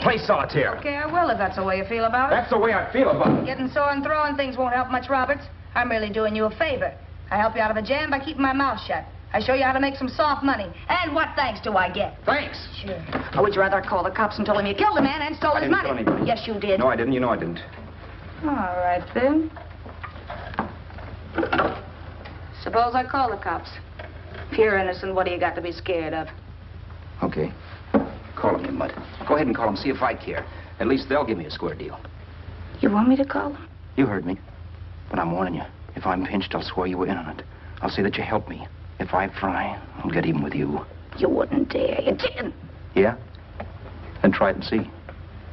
Play solitaire. Okay, I will if that's the way you feel about it. That's the way I feel about it. Getting sore and throwing things won't help much, Roberts. I'm really doing you a favor. I help you out of a jam by keeping my mouth shut. I show you how to make some soft money. And what thanks do I get? Thanks. Sure. Or would you rather call the cops and tell them you killed a man and stole his money? I didn't kill anybody. Yes, you did. No, I didn't. You know I didn't. All right, then. Suppose I call the cops. If you're innocent, what do you got to be scared of? Okay. Call them, you mutt. Go ahead and call them, see if I care. At least they'll give me a square deal. You want me to call them? You heard me. But I'm warning you. If I'm pinched, I'll swear you were in on it. I'll say that you helped me. If I fry, I'll get even with you. You wouldn't dare. You're chicken. Yeah? Then try it and see.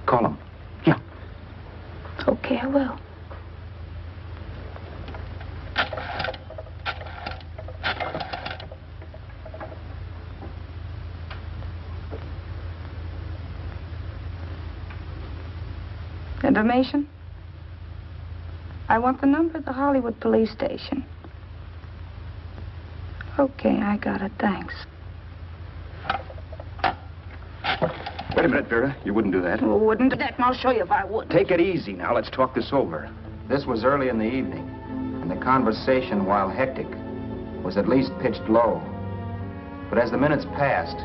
Call them. Yeah. Okay, I will. Information? I want the number of the Hollywood police station. Okay, I got it. Thanks. Wait a minute, Vera. You wouldn't do that. Well, wouldn't do that, and I'll show you if I would. Take it easy now. Let's talk this over. This was early in the evening, and the conversation, while hectic, was at least pitched low. But as the minutes passed,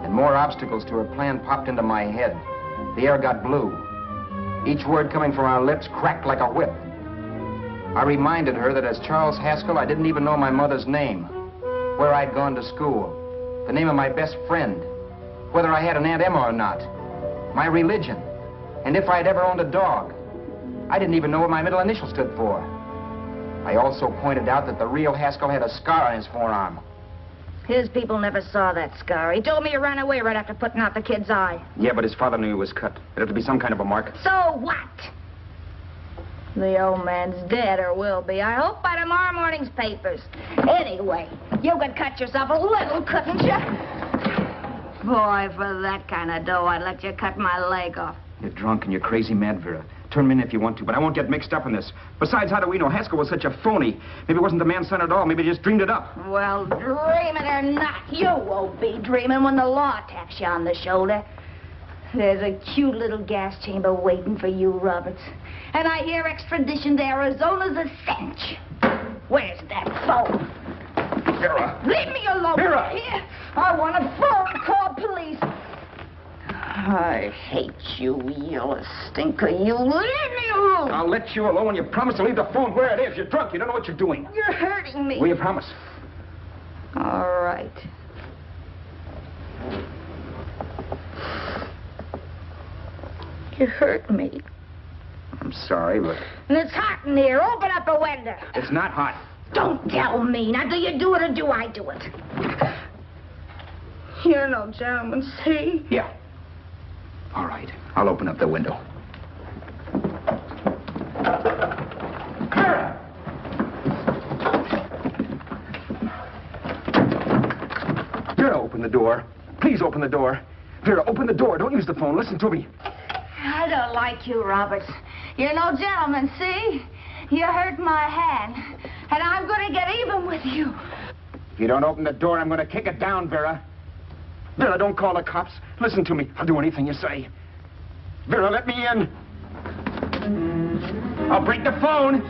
and more obstacles to her plan popped into my head, the air got blue. Each word coming from our lips cracked like a whip. I reminded her that as Charles Haskell, I didn't even know my mother's name, where I'd gone to school, the name of my best friend, whether I had an Aunt Emma or not, my religion, and if I'd ever owned a dog. I didn't even know what my middle initial stood for. I also pointed out that the real Haskell had a scar on his forearm. His people never saw that scar. He told me he ran away right after putting out the kid's eye. Yeah, but his father knew he was cut. It'd have to be some kind of a mark. So what? The old man's dead, or will be. I hope by tomorrow morning's papers. Anyway, you could cut yourself a little, couldn't you? Boy, for that kind of dough, I'd let you cut my leg off. You're drunk and you're crazy mad, Vera. Turn me in if you want to, but I won't get mixed up in this. Besides, how do we know Haskell was such a phony? Maybe he wasn't the man's son at all. Maybe he just dreamed it up. Well, dream it or not, you won't be dreaming when the law taps you on the shoulder. There's a cute little gas chamber waiting for you, Roberts. And I hear extradition to Arizona's a cinch. Where's that phone? Vera! Leave me alone. Vera! Here. I want a phone. Call police. I hate you yellow stinker. You leave me alone. I'll let you alone when you promise to leave the phone where it is. You're drunk. You don't know what you're doing. You're hurting me. Will you promise? All right. You hurt me. I'm sorry, but... And it's hot in here. Open up a window. It's not hot. Don't tell me. Now, do you do it or do I do it? You're no gentleman, see? Yeah. All right. I'll open up the window. the door. Please open the door. Vera, open the door. Don't use the phone. Listen to me. I don't like you, Roberts. You're no gentleman, see? You hurt my hand, and I'm going to get even with you. If you don't open the door, I'm going to kick it down, Vera. Vera, don't call the cops. Listen to me. I'll do anything you say. Vera, let me in. I'll break the phone.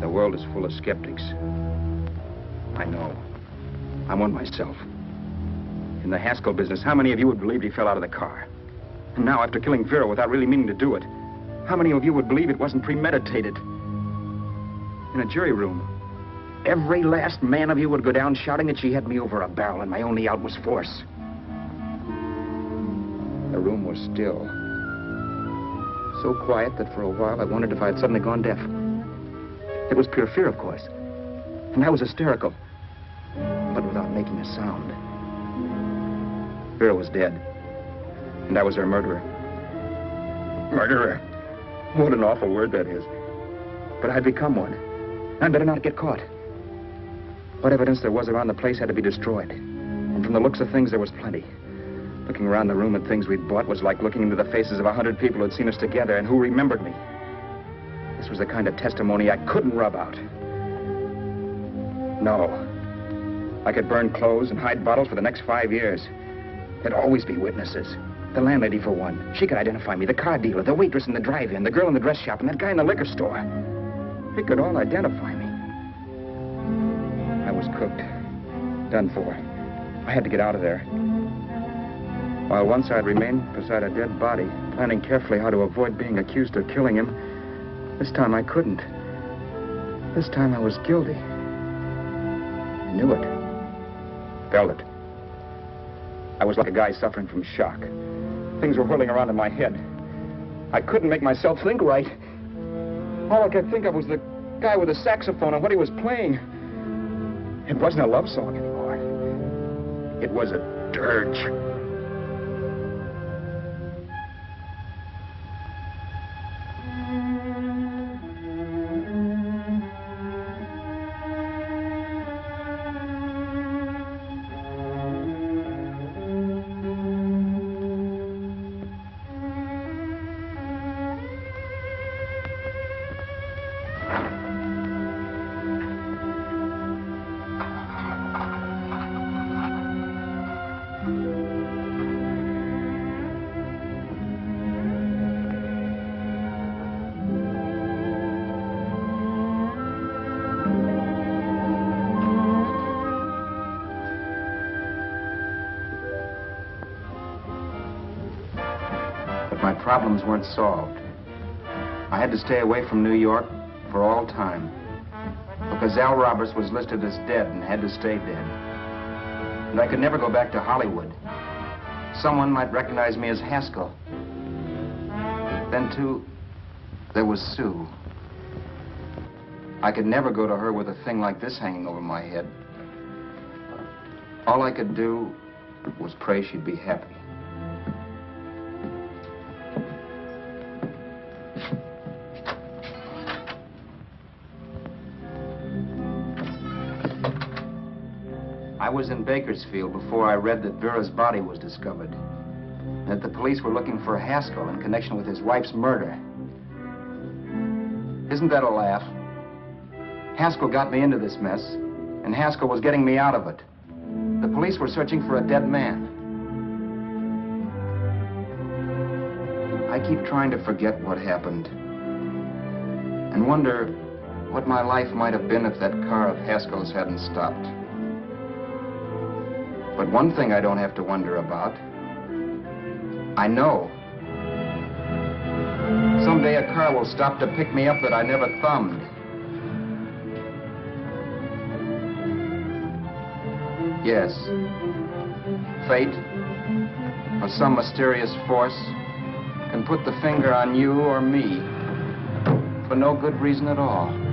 The world is full of skeptics. I know. I'm one myself. In the Haskell business, how many of you would believe he fell out of the car? And now, after killing Vera without really meaning to do it, how many of you would believe it wasn't premeditated? In a jury room, every last man of you would go down shouting that she had me over a barrel and my only out was force. The room was still. So quiet that for a while I wondered if I had suddenly gone deaf. It was pure fear, of course. And I was hysterical, but without making a sound. Vera was dead, and I was her murderer. Murderer? What an awful word that is. But I'd become one. I'd better not get caught. What evidence there was around the place had to be destroyed. And from the looks of things, there was plenty. Looking around the room at things we'd bought was like looking into the faces of 100 people who'd seen us together and who remembered me. This was the kind of testimony I couldn't rub out. No. I could burn clothes and hide bottles for the next 5 years. There'd always be witnesses. The landlady, for one. She could identify me. The car dealer, the waitress in the drive-in, the girl in the dress shop, and that guy in the liquor store. They could all identify me. I was cooked. Done for. I had to get out of there. While once I'd remained beside a dead body, planning carefully how to avoid being accused of killing him, this time I couldn't. This time I was guilty. I knew it. Felt it. I was like a guy suffering from shock. Things were whirling around in my head. I couldn't make myself think right. All I could think of was the guy with the saxophone and what he was playing. It wasn't a love song anymore. It was a dirge. My problems weren't solved. I had to stay away from New York for all time because Al Roberts was listed as dead and had to stay dead. And I could never go back to Hollywood. Someone might recognize me as Haskell. Then, too, there was Sue. I could never go to her with a thing like this hanging over my head. All I could do was pray she'd be happy. I was in Bakersfield before I read that Vera's body was discovered, and that the police were looking for Haskell in connection with his wife's murder. Isn't that a laugh? Haskell got me into this mess, and Haskell was getting me out of it. The police were searching for a dead man. I keep trying to forget what happened, and wonder what my life might have been if that car of Haskell's hadn't stopped. But one thing I don't have to wonder about. I know. Someday a car will stop to pick me up that I never thumbed. Yes. Fate, or some mysterious force, can put the finger on you or me for no good reason at all.